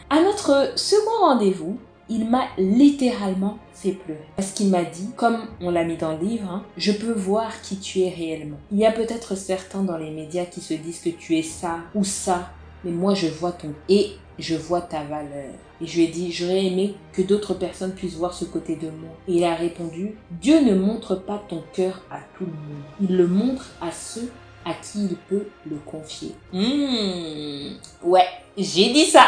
À notre second rendez-vous, il m'a littéralement fait pleurer. Parce qu'il m'a dit, comme on l'a mis dans le livre, je peux voir qui tu es réellement. Il y a peut-être certains dans les médias qui se disent que tu es ça ou ça, mais moi je vois et je vois ta valeur. Et je lui ai dit, j'aurais aimé que d'autres personnes puissent voir ce côté de moi. Et il a répondu, Dieu ne montre pas ton cœur à tout le monde. Il le montre à ceux à qui il peut le confier. Ouais, j'ai dit ça.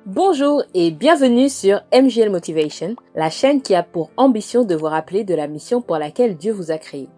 Bonjour et bienvenue sur MJL Motivation, la chaîne qui a pour ambition de vous rappeler de la mission pour laquelle Dieu vous a créé.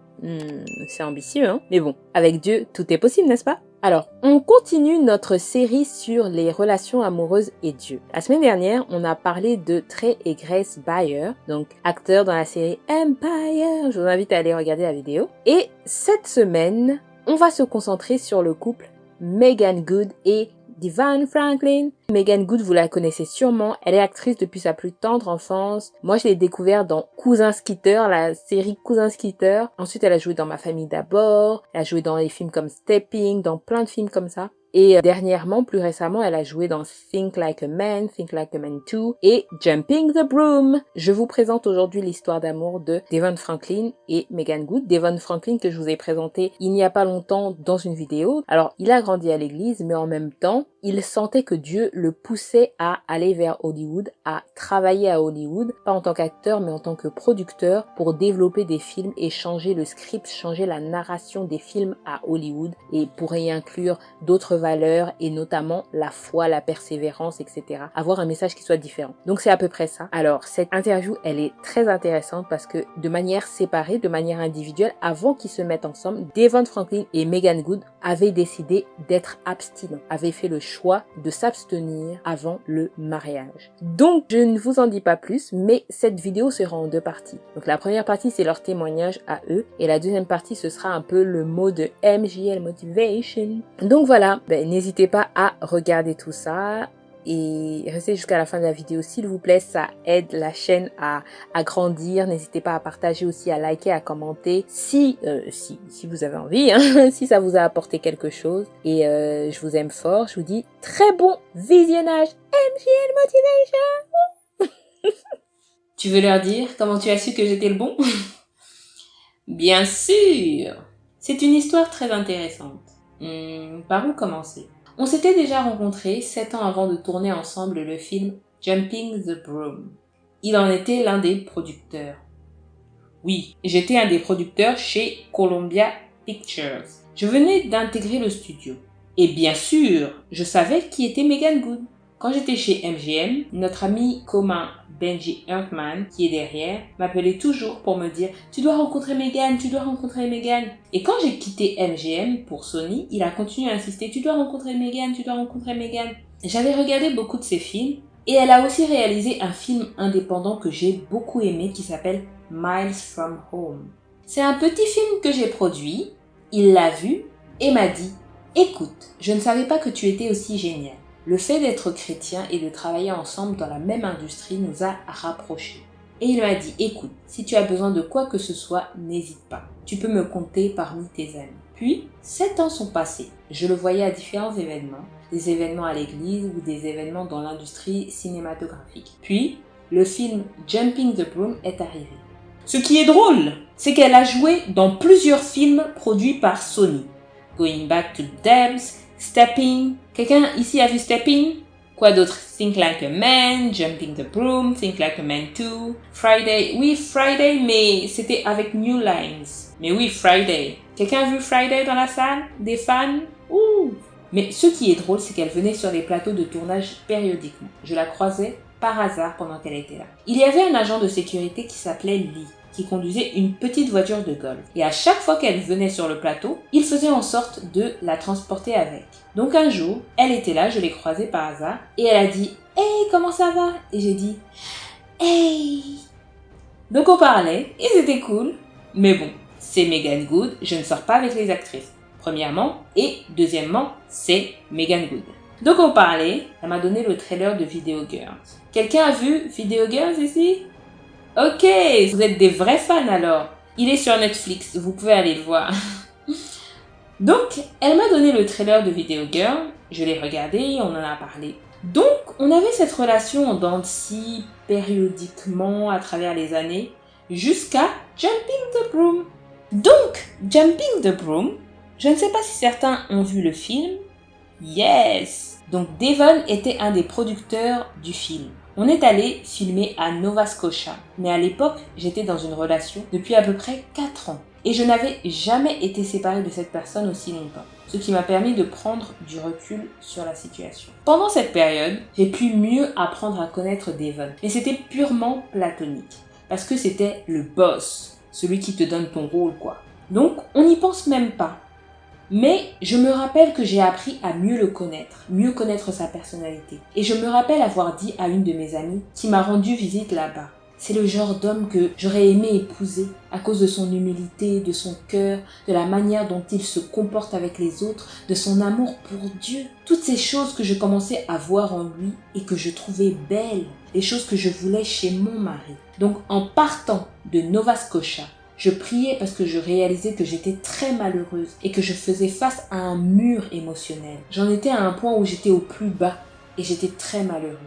C'est ambitieux, hein? Mais bon, avec Dieu, tout est possible, n'est-ce pas? Alors, on continue notre série sur les relations amoureuses et Dieu. La semaine dernière, on a parlé de Trey et Grace Bayer, donc acteurs dans la série Empire. Je vous invite à aller regarder la vidéo. Et cette semaine, on va se concentrer sur le couple Meagan Good et Devon Franklin. Meagan Good, vous la connaissez sûrement. Elle est actrice depuis sa plus tendre enfance. Moi, je l'ai découverte dans Cousin Skeeter, la série Cousin Skeeter. Ensuite, elle a joué dans Ma famille d'abord. Elle a joué dans les films comme Stepping, dans plein de films comme ça. Et dernièrement, plus récemment, elle a joué dans Think Like a Man, Think Like a Man 2 et Jumping the Broom. Je vous présente aujourd'hui l'histoire d'amour de Devon Franklin et Meagan Good. Devon Franklin que je vous ai présenté il n'y a pas longtemps dans une vidéo. Alors, il a grandi à l'église, mais en même temps, il sentait que Dieu le poussait à aller vers Hollywood, à travailler à Hollywood, pas en tant qu'acteur, mais en tant que producteur pour développer des films et changer le script, changer la narration des films à Hollywood et pour y inclure d'autres valeurs et notamment la foi, la persévérance, etc. Avoir un message qui soit différent. Donc c'est à peu près ça. Alors cette interview, elle est très intéressante parce que de manière séparée, de manière individuelle, avant qu'ils se mettent ensemble, Devon Franklin et Meagan Good avaient décidé d'être abstinents, avaient fait le choix de s'abstenir avant le mariage. Donc je ne vous en dis pas plus, mais cette vidéo sera en deux parties. Donc la première partie c'est leur témoignage à eux et la deuxième partie ce sera un peu le mot de MJL Motivation. Donc voilà, n'hésitez pas à regarder tout ça et restez jusqu'à la fin de la vidéo s'il vous plaît, ça aide la chaîne à grandir. N'hésitez pas à partager aussi, à liker, à commenter si vous avez envie, si ça vous a apporté quelque chose. Et je vous aime fort, je vous dis très bon visionnage. MJL Motivation. Tu veux leur dire comment tu as su que j'étais le bon? Bien sûr. C'est une histoire très intéressante. Par où commencer? On s'était déjà rencontrés 7 ans avant de tourner ensemble le film Jumping the Broom. Il en était l'un des producteurs. Oui, j'étais un des producteurs chez Columbia Pictures. Je venais d'intégrer le studio. Et bien sûr, je savais qui était Meagan Good. Quand j'étais chez MGM, notre ami commun Benji Huntman, qui est derrière, m'appelait toujours pour me dire « Tu dois rencontrer Meagan, tu dois rencontrer Meagan ». Et quand j'ai quitté MGM pour Sony, il a continué à insister « Tu dois rencontrer Meagan, tu dois rencontrer Meagan ». J'avais regardé beaucoup de ses films et elle a aussi réalisé un film indépendant que j'ai beaucoup aimé qui s'appelle « Miles from Home ». C'est un petit film que j'ai produit, il l'a vu et m'a dit « Écoute, je ne savais pas que tu étais aussi génial. Le fait d'être chrétien et de travailler ensemble dans la même industrie nous a rapprochés. » Et il m'a dit, écoute, si tu as besoin de quoi que ce soit, n'hésite pas. Tu peux me compter parmi tes amis. Puis, 7 ans sont passés. Je le voyais à différents événements, des événements à l'église ou des événements dans l'industrie cinématographique. Puis, le film Jumping the Broom est arrivé. Ce qui est drôle, c'est qu'elle a joué dans plusieurs films produits par Sony. Going Back to Debs, Stepping. Quelqu'un ici a vu Stepping? Quoi d'autre? Think Like a Man, Jumping the Broom, Think Like a Man 2, Friday. Oui, Friday, mais c'était avec New Lines. Mais oui, Friday. Quelqu'un a vu Friday dans la salle? Des fans? Ouh! Mais ce qui est drôle, c'est qu'elle venait sur les plateaux de tournage périodiquement. Je la croisais par hasard pendant qu'elle était là. Il y avait un agent de sécurité qui s'appelait Lee, qui conduisait une petite voiture de golf. Et à chaque fois qu'elle venait sur le plateau, il faisait en sorte de la transporter avec. Donc un jour, elle était là, je l'ai croisée par hasard, et elle a dit « Hey, comment ça va ?» Et j'ai dit « Hey !» Donc on parlait, et c'était cool. Mais bon, c'est Meagan Good, je ne sors pas avec les actrices. Premièrement, et deuxièmement, c'est Meagan Good. Donc on parlait, elle m'a donné le trailer de Video Girls. Quelqu'un a vu Video Girls ici? Ok, vous êtes des vrais fans alors. Il est sur Netflix, vous pouvez aller le voir. Donc, elle m'a donné le trailer de Video Girl, je l'ai regardé, on en a parlé. Donc, on avait cette relation en dents de scie, périodiquement, à travers les années, jusqu'à Jumping the Broom. Donc, Jumping the Broom, je ne sais pas si certains ont vu le film. Yes! Donc, Devon était un des producteurs du film. On est allé filmer à Nova Scotia, mais à l'époque, j'étais dans une relation depuis à peu près 4 ans. Et je n'avais jamais été séparée de cette personne aussi longtemps, ce qui m'a permis de prendre du recul sur la situation. Pendant cette période, j'ai pu mieux apprendre à connaître Devon, mais c'était purement platonique, parce que c'était le boss, celui qui te donne ton rôle quoi. Donc, on n'y pense même pas. Mais je me rappelle que j'ai appris à mieux connaître sa personnalité. Et je me rappelle avoir dit à une de mes amies qui m'a rendu visite là-bas. C'est le genre d'homme que j'aurais aimé épouser à cause de son humilité, de son cœur, de la manière dont il se comporte avec les autres, de son amour pour Dieu. Toutes ces choses que je commençais à voir en lui et que je trouvais belles, les choses que je voulais chez mon mari. Donc en partant de Nova Scotia, je priais parce que je réalisais que j'étais très malheureuse et que je faisais face à un mur émotionnel. J'en étais à un point où j'étais au plus bas et j'étais très malheureuse.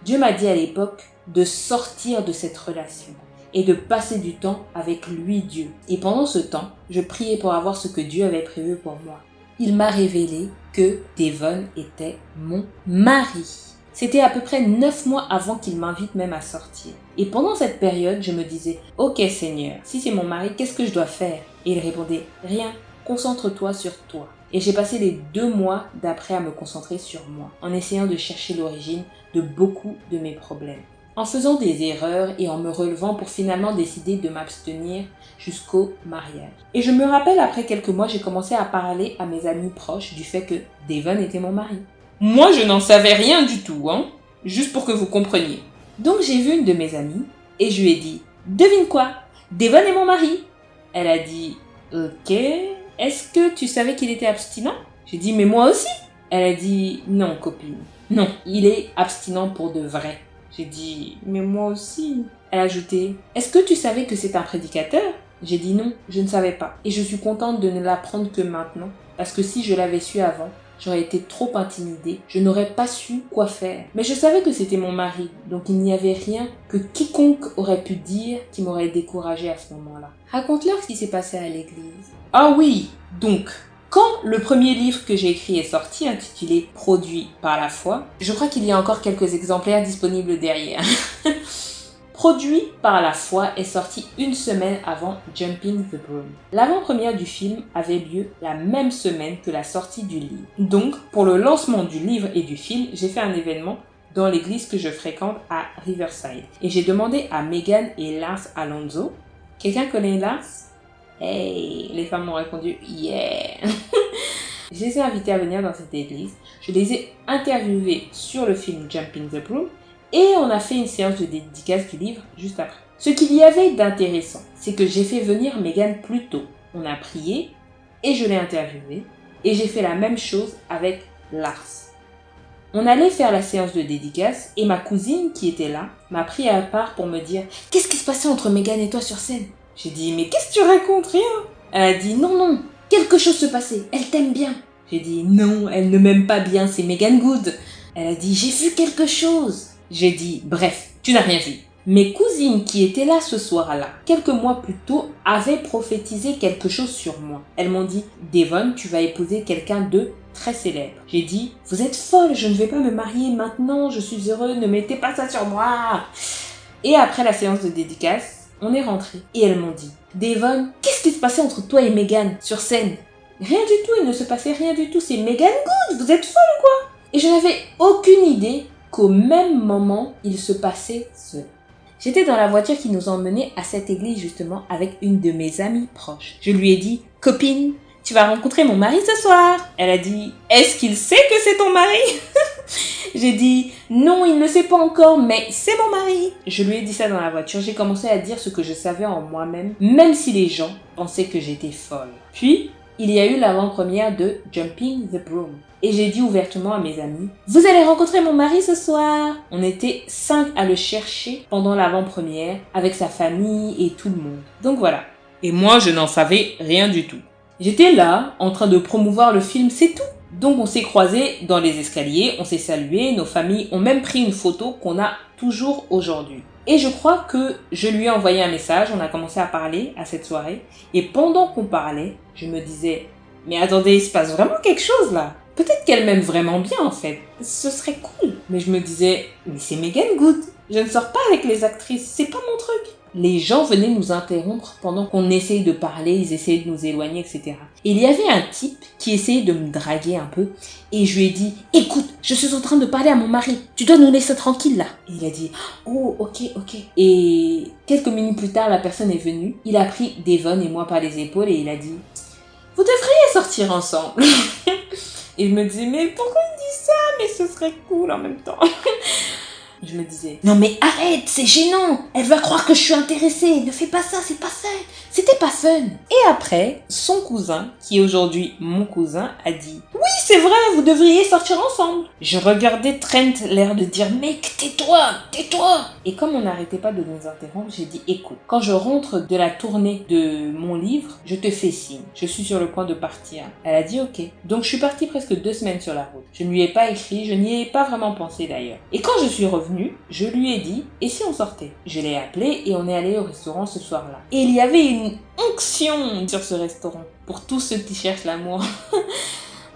Dieu m'a dit à l'époque de sortir de cette relation et de passer du temps avec lui, Dieu. Et pendant ce temps, je priais pour avoir ce que Dieu avait prévu pour moi. Il m'a révélé que Devon était mon mari. C'était à peu près 9 mois avant qu'il m'invite même à sortir. Et pendant cette période, je me disais « Ok Seigneur, si c'est mon mari, qu'est-ce que je dois faire ?» Et il répondait « Rien, concentre-toi sur toi. » Et j'ai passé les 2 mois d'après à me concentrer sur moi, en essayant de chercher l'origine de beaucoup de mes problèmes, en faisant des erreurs et en me relevant pour finalement décider de m'abstenir jusqu'au mariage. Et je me rappelle, après quelques mois, j'ai commencé à parler à mes amis proches du fait que Devon était mon mari. Moi, je n'en savais rien du tout, hein, juste pour que vous compreniez. Donc j'ai vu une de mes amies et je lui ai dit « Devine quoi, Devon est mon mari !» Elle a dit « Ok, est-ce que tu savais qu'il était abstinent ?» J'ai dit « Mais moi aussi !» Elle a dit « Non, copine, non, il est abstinent pour de vrai. » J'ai dit « Mais moi aussi !» Elle a ajouté « Est-ce que tu savais que c'est un prédicateur ?» J'ai dit « Non, je ne savais pas. Et je suis contente de ne l'apprendre que maintenant, parce que si je l'avais su avant, j'aurais été trop intimidée, je n'aurais pas su quoi faire. Mais je savais que c'était mon mari, donc il n'y avait rien que quiconque aurait pu dire qui m'aurait découragée à ce moment-là. Raconte-leur ce qui s'est passé à l'église. Ah oui, donc, quand le premier livre que j'ai écrit est sorti, intitulé « Produit par la foi », je crois qu'il y a encore quelques exemplaires disponibles derrière. Produit par la foi est sorti 1 semaine avant Jumping the Broom. L'avant-première du film avait lieu la même semaine que la sortie du livre. Donc, pour le lancement du livre et du film, j'ai fait un événement dans l'église que je fréquente à Riverside. Et j'ai demandé à Megan et Lars Alonso. Quelqu'un connaît Lars? Hey, les femmes m'ont répondu « Yeah !» Je les ai invités à venir dans cette église. Je les ai interviewés sur le film Jumping the Broom. Et on a fait une séance de dédicace du livre juste après. Ce qu'il y avait d'intéressant, c'est que j'ai fait venir Megan plus tôt. On a prié et je l'ai interviewée. Et j'ai fait la même chose avec Lars. On allait faire la séance de dédicace et ma cousine qui était là m'a pris à part pour me dire « Qu'est-ce qui se passait entre Megan et toi sur scène ?» J'ai dit « Mais qu'est-ce que tu racontes? Rien !» Elle a dit « Non, quelque chose se passait, elle t'aime bien. » J'ai dit « Non, elle ne m'aime pas bien, c'est Megan Good. » Elle a dit « J'ai vu quelque chose. » J'ai dit « Bref, tu n'as rien vu. » Mes cousines qui étaient là ce soir-là, quelques mois plus tôt, avaient prophétisé quelque chose sur moi. Elles m'ont dit « Devon, tu vas épouser quelqu'un de très célèbre. » J'ai dit « Vous êtes folle, je ne vais pas me marier maintenant, je suis heureux, ne mettez pas ça sur moi. » Et après la séance de dédicace, on est rentré et elles m'ont dit « Devon, qu'est-ce qui se passait entre toi et Megan sur scène ?» Rien du tout, il ne se passait rien du tout, c'est Megan Good, vous êtes folle ou quoi? Et je n'avais aucune idée qu'au même moment, il se passait cela. J'étais dans la voiture qui nous emmenait à cette église justement avec une de mes amies proches. Je lui ai dit « Copine, tu vas rencontrer mon mari ce soir. » Elle a dit « Est-ce qu'il sait que c'est ton mari ?» J'ai dit « Non, il ne sait pas encore, mais c'est mon mari. » Je lui ai dit ça dans la voiture. J'ai commencé à dire ce que je savais en moi-même, même si les gens pensaient que j'étais folle. Puis, il y a eu l'avant-première de Jumping the Broom. Et j'ai dit ouvertement à mes amis « Vous allez rencontrer mon mari ce soir !» On était 5 à le chercher pendant l'avant-première, avec sa famille et tout le monde. Donc voilà. Et moi, je n'en savais rien du tout. J'étais là, en train de promouvoir le film, c'est tout. Donc on s'est croisés dans les escaliers, on s'est salués, nos familles ont même pris une photo qu'on a toujours aujourd'hui. Et je crois que je lui ai envoyé un message, on a commencé à parler à cette soirée. Et pendant qu'on parlait, je me disais, mais attendez, il se passe vraiment quelque chose là. Peut-être qu'elle m'aime vraiment bien en fait. Ce serait cool. Mais je me disais, mais c'est Meagan Good. Je ne sors pas avec les actrices, c'est pas mon truc. Les gens venaient nous interrompre pendant qu'on essayait de parler, ils essayaient de nous éloigner, etc. Et il y avait un type qui essayait de me draguer un peu. Et je lui ai dit, écoute, je suis en train de parler à mon mari. Tu dois nous laisser tranquille là. Et il a dit, oh, ok. Et quelques minutes plus tard, la personne est venue. Il a pris Devon et moi par les épaules et il a dit, vous devriez sortir ensemble. Et je me disais, mais pourquoi il dit ça? Mais ce serait cool en même temps. Je me disais, non mais arrête, c'est gênant. Elle va croire que je suis intéressée. Ne fais pas ça, c'est pas fun. C'était pas fun. Et après, son cousin, qui est aujourd'hui mon cousin, a dit, oui c'est vrai, vous devriez sortir ensemble. Je regardais Trent, l'air de dire, mec, tais-toi. Et comme on n'arrêtait pas de nous interrompre, j'ai dit, écoute, quand je rentre de la tournée de mon livre, je te fais signe. Je suis sur le point de partir. Elle a dit, ok. Donc je suis partie presque 2 semaines sur la route. Je ne lui ai pas écrit, je n'y ai pas vraiment pensé d'ailleurs. Et quand je suis revenue, je lui ai dit, et si on sortait? Je l'ai appelé et on est allé au restaurant ce soir-là. Et il y avait une onction sur ce restaurant, pour tous ceux qui cherchent l'amour.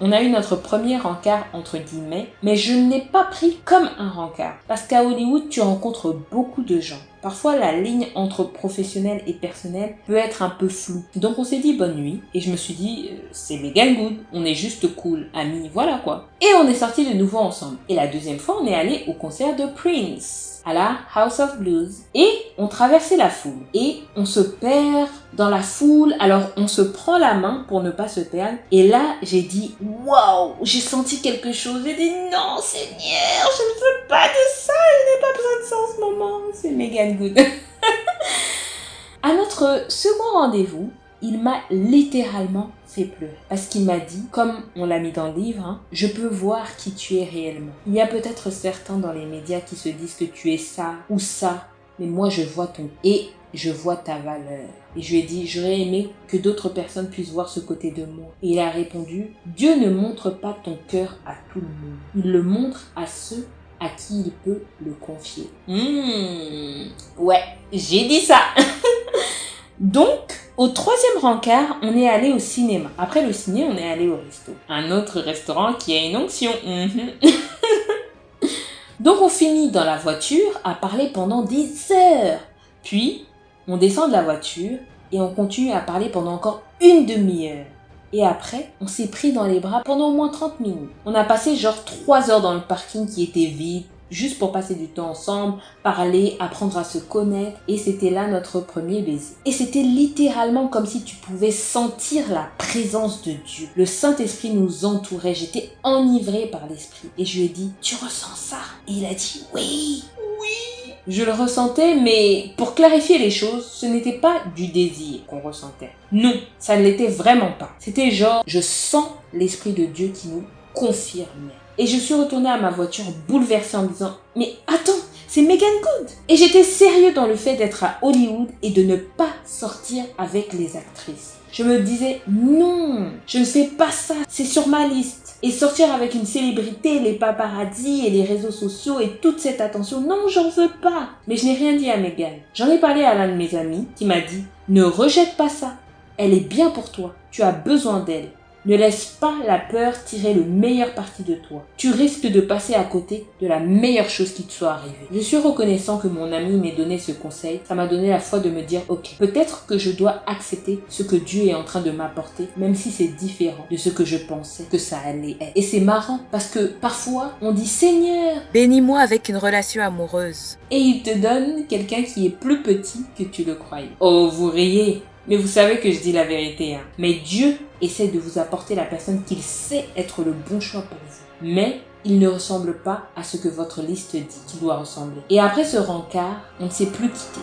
On a eu notre premier rencard entre guillemets, mais je ne l'ai pas pris comme un rencard. Parce qu'à Hollywood, tu rencontres beaucoup de gens. Parfois, la ligne entre professionnel et personnel peut être un peu floue. Donc on s'est dit bonne nuit, et je me suis dit, c'est Meagan Good, on est juste cool, amis, voilà quoi. Et on est sortis de nouveau ensemble. Et la deuxième fois, on est allé au concert de Prince, à la House of Blues. Et on traversait la foule. Et on se perd dans la foule, alors on se prend la main pour ne pas se perdre. Et là, j'ai dit, waouh, j'ai senti quelque chose. J'ai dit, non Seigneur, je ne veux pas de ça, je n'ai pas besoin de ça en ce moment. C'est Meagan Good. À notre second rendez-vous, il m'a littéralement fait pleurer. Parce qu'il m'a dit, comme on l'a mis dans le livre, hein, je peux voir qui tu es réellement. Il y a peut-être certains dans les médias qui se disent que tu es ça ou ça, mais moi je vois ton... Et je vois ta valeur. Et je lui ai dit, j'aurais aimé que d'autres personnes puissent voir ce côté de moi. Et il a répondu, Dieu ne montre pas ton cœur à tout le monde. Il le montre à ceux à qui il peut le confier. Ouais, j'ai dit ça. Donc, au troisième rencard, on est allé au cinéma. Après le ciné, on est allé au resto. Un autre restaurant qui a une onction. Donc, on finit dans la voiture à parler pendant des heures. Puis, on descend de la voiture et on continue à parler pendant encore une demi-heure. Et après, on s'est pris dans les bras pendant au moins 30 minutes. On a passé genre 3 heures dans le parking qui était vide, juste pour passer du temps ensemble, parler, apprendre à se connaître. Et c'était là notre premier baiser. Et c'était littéralement comme si tu pouvais sentir la présence de Dieu. Le Saint-Esprit nous entourait. J'étais enivrée par l'Esprit. Et je lui ai dit, tu ressens ça? Et il a dit, oui. Je le ressentais, mais pour clarifier les choses, ce n'était pas du désir qu'on ressentait. Non, ça ne l'était vraiment pas. C'était genre, je sens l'Esprit de Dieu qui nous confirmait. Et je suis retournée à ma voiture bouleversée en me disant, mais attends, c'est Meagan Good. Et j'étais sérieux dans le fait d'être à Hollywood et de ne pas sortir avec les actrices. Je me disais, non, je ne fais pas ça, c'est sur ma liste. Et sortir avec une célébrité, les paparazzis et les réseaux sociaux et toute cette attention, non, j'en veux pas. Mais je n'ai rien dit à Meagan. J'en ai parlé à l'un de mes amis qui m'a dit, ne rejette pas ça. Elle est bien pour toi. Tu as besoin d'elle. Ne laisse pas la peur tirer le meilleur parti de toi. Tu risques de passer à côté de la meilleure chose qui te soit arrivée. Je suis reconnaissant que mon ami m'ait donné ce conseil. Ça m'a donné la foi de me dire, ok, peut-être que je dois accepter ce que Dieu est en train de m'apporter, même si c'est différent de ce que je pensais que ça allait être. Et c'est marrant parce que parfois, on dit, Seigneur, bénis-moi avec une relation amoureuse. Et il te donne quelqu'un qui est plus petit que tu le croyais. Oh, vous riez. Mais vous savez que je dis la vérité, hein. Mais Dieu essaie de vous apporter la personne qu'il sait être le bon choix pour vous. Mais il ne ressemble pas à ce que votre liste dit qu'il doit ressembler. Et après ce rencard, on ne s'est plus quitté.